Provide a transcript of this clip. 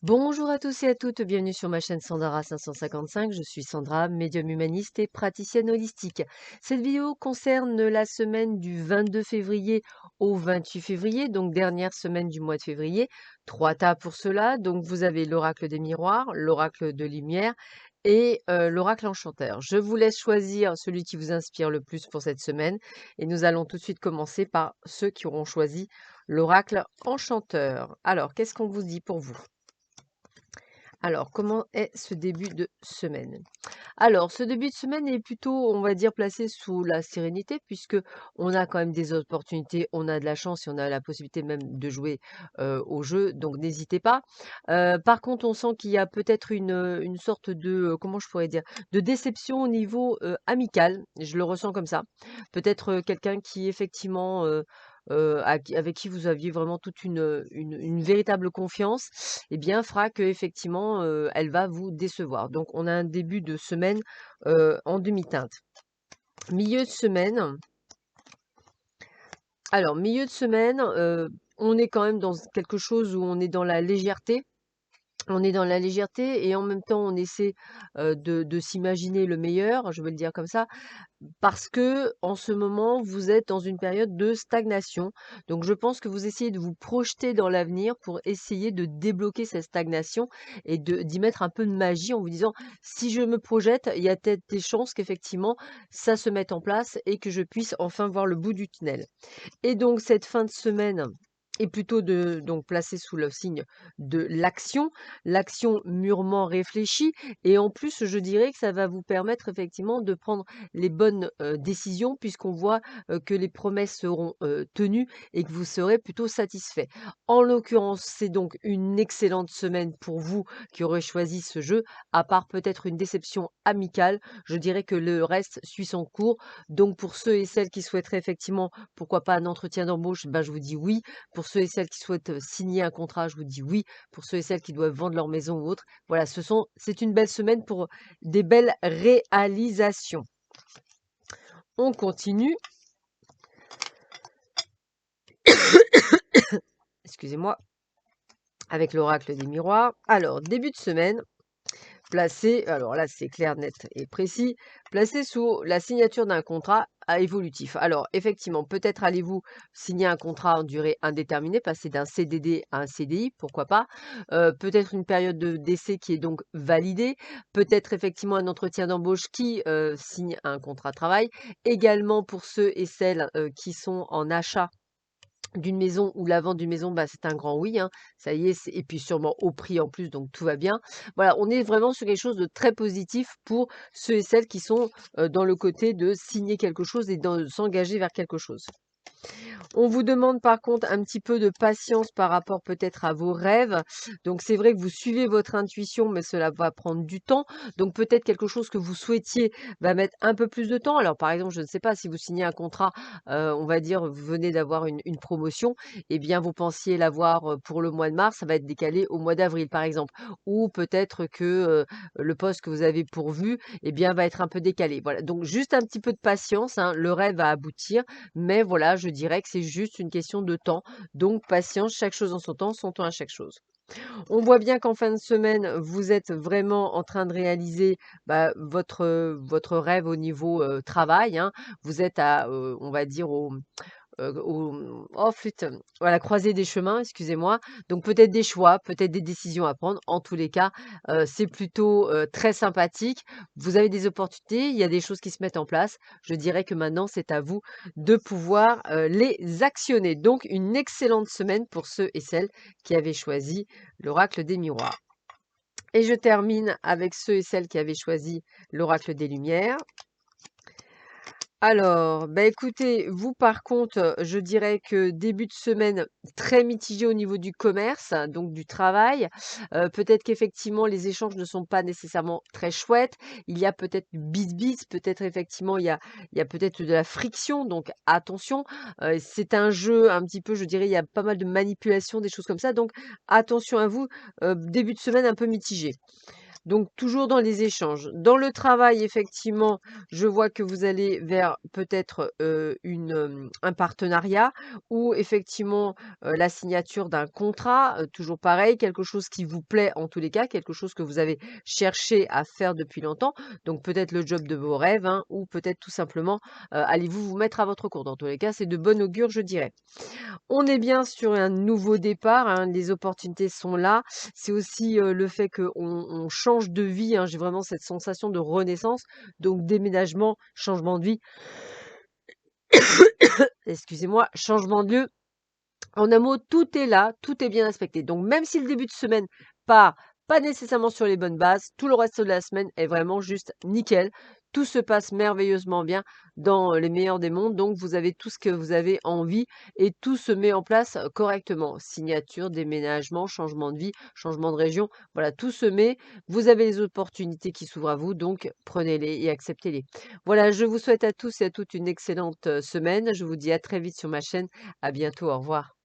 Bonjour à tous et à toutes, bienvenue sur ma chaîne Sandara 555. Je suis Sandra, médium humaniste et praticienne holistique. Cette vidéo concerne la semaine du 22 février au 28 février, donc dernière semaine du mois de février. 3 tas pour cela. Donc vous avez l'oracle des miroirs, l'oracle de lumière et l'oracle enchanteur. Je vous laisse choisir celui qui vous inspire le plus pour cette semaine et nous allons tout de suite commencer par ceux qui auront choisi l'oracle enchanteur. Alors, qu'est-ce qu'on vous dit pour vous? Alors, comment est ce début de semaine? Alors, ce début de semaine est plutôt, on va dire, placé sous la sérénité, puisque on a quand même des opportunités, on a de la chance et on a la possibilité même de jouer au jeu, donc n'hésitez pas. Par contre, on sent qu'il y a peut-être une sorte de, comment je pourrais dire, de déception au niveau amical, je le ressens comme ça. Peut-être quelqu'un qui effectivement avec qui vous aviez vraiment toute une véritable confiance, eh bien, fera que effectivement, elle va vous décevoir. Donc, on a un début de semaine en demi-teinte. Milieu de semaine. Alors, milieu de semaine, on est quand même dans quelque chose où on est dans la légèreté. On est dans la légèreté et en même temps, on essaie de s'imaginer le meilleur, je vais le dire comme ça. Parce que en ce moment, vous êtes dans une période de stagnation. Donc, je pense que vous essayez de vous projeter dans l'avenir pour essayer de débloquer cette stagnation et d'y mettre un peu de magie en vous disant, si je me projette, il y a peut-être des chances qu'effectivement, ça se mette en place et que je puisse enfin voir le bout du tunnel. Et donc cette fin de semaine est plutôt donc placée sous le signe de l'action mûrement réfléchie et en plus je dirais que ça va vous permettre effectivement de prendre les bonnes décisions puisqu'on voit que les promesses seront tenues et que vous serez plutôt satisfait. En l'occurrence, c'est donc une excellente semaine pour vous qui aurez choisi ce jeu, à part peut-être une déception amicale, je dirais que le reste suit son cours. Donc pour ceux et celles qui souhaiteraient effectivement pourquoi pas un entretien d'embauche? Ben, je vous dis oui. Pour ceux et celles qui souhaitent signer un contrat, je vous dis oui. Pour ceux et celles qui doivent vendre leur maison ou autre, voilà, c'est une belle semaine pour des belles réalisations. On continue. Excusez-moi. Avec l'oracle des miroirs. Alors, début de semaine, placé, alors là c'est clair, net et précis, placé sous la signature d'un contrat à évolutif. Alors effectivement, peut-être allez-vous signer un contrat en durée indéterminée, passer d'un CDD à un CDI, pourquoi pas. Peut-être une période d'essai qui est donc validée, peut-être effectivement un entretien d'embauche qui signe un contrat de travail. Également pour ceux et celles qui sont en achat d'une maison ou la vente d'une maison, bah, c'est un grand oui, hein. Ça y est, et puis sûrement au prix en plus, donc tout va bien. Voilà, on est vraiment sur quelque chose de très positif pour ceux et celles qui sont dans le côté de signer quelque chose et de s'engager vers quelque chose. On vous demande par contre un petit peu de patience par rapport peut-être à vos rêves. Donc c'est vrai que vous suivez votre intuition, mais cela va prendre du temps. Donc peut-être quelque chose que vous souhaitiez va mettre un peu plus de temps. Alors par exemple, je ne sais pas si vous signez un contrat, on va dire, vous venez d'avoir une promotion, eh bien vous pensiez l'avoir pour le mois de mars, ça va être décalé au mois d'avril par exemple. Ou peut-être que le poste que vous avez pourvu, eh bien va être un peu décalé. Voilà. Donc juste un petit peu de patience, hein, le rêve va aboutir. Mais voilà, je dirais que c'est juste une question de temps. Donc patience, chaque chose en son temps à chaque chose. On voit bien qu'en fin de semaine, vous êtes vraiment en train de réaliser bah, votre rêve au niveau travail, hein. Vous êtes à, on va dire, oh flûte, à la croisée des chemins, excusez-moi. Donc peut-être des choix, peut-être des décisions à prendre. En tous les cas, c'est plutôt très sympathique. Vous avez des opportunités, il y a des choses qui se mettent en place. Je dirais que maintenant, c'est à vous de pouvoir les actionner. Donc une excellente semaine pour ceux et celles qui avaient choisi l'oracle des miroirs. Et je termine avec ceux et celles qui avaient choisi l'oracle des lumières. Alors, bah écoutez, vous par contre, je dirais que début de semaine très mitigé au niveau du commerce, hein, donc du travail. Peut-être qu'effectivement les échanges ne sont pas nécessairement très chouettes. Il y a peut-être du bis-bis, peut-être effectivement il y a peut-être de la friction, donc attention. C'est un jeu un petit peu, je dirais, il y a pas mal de manipulation, des choses comme ça, donc attention à vous. Début de semaine un peu mitigé. Donc toujours dans les échanges. Dans le travail, effectivement, je vois que vous allez vers peut-être, un partenariat ou effectivement, la signature d'un contrat, toujours pareil, quelque chose qui vous plaît en tous les cas, quelque chose que vous avez cherché à faire depuis longtemps. Donc peut-être le job de vos rêves, hein, ou peut-être tout simplement, allez-vous vous mettre à votre compte. Dans tous les cas, c'est de bon augure, je dirais. On est bien sur un nouveau départ, hein, les opportunités sont là. C'est aussi, le fait qu'on change de vie, hein. J'ai vraiment cette sensation de renaissance, donc déménagement, changement de vie, excusez-moi, changement de lieu. En un mot, tout est là, tout est bien aspecté. Donc même si le début de semaine part pas nécessairement sur les bonnes bases, tout le reste de la semaine est vraiment juste nickel. Tout se passe merveilleusement bien dans les meilleurs des mondes. Donc vous avez tout ce que vous avez envie et tout se met en place correctement. Signature, déménagement, changement de vie, changement de région. Voilà, tout se met. Vous avez les opportunités qui s'ouvrent à vous. Donc prenez-les et acceptez-les. Voilà, je vous souhaite à tous et à toutes une excellente semaine. Je vous dis à très vite sur ma chaîne. À bientôt. Au revoir.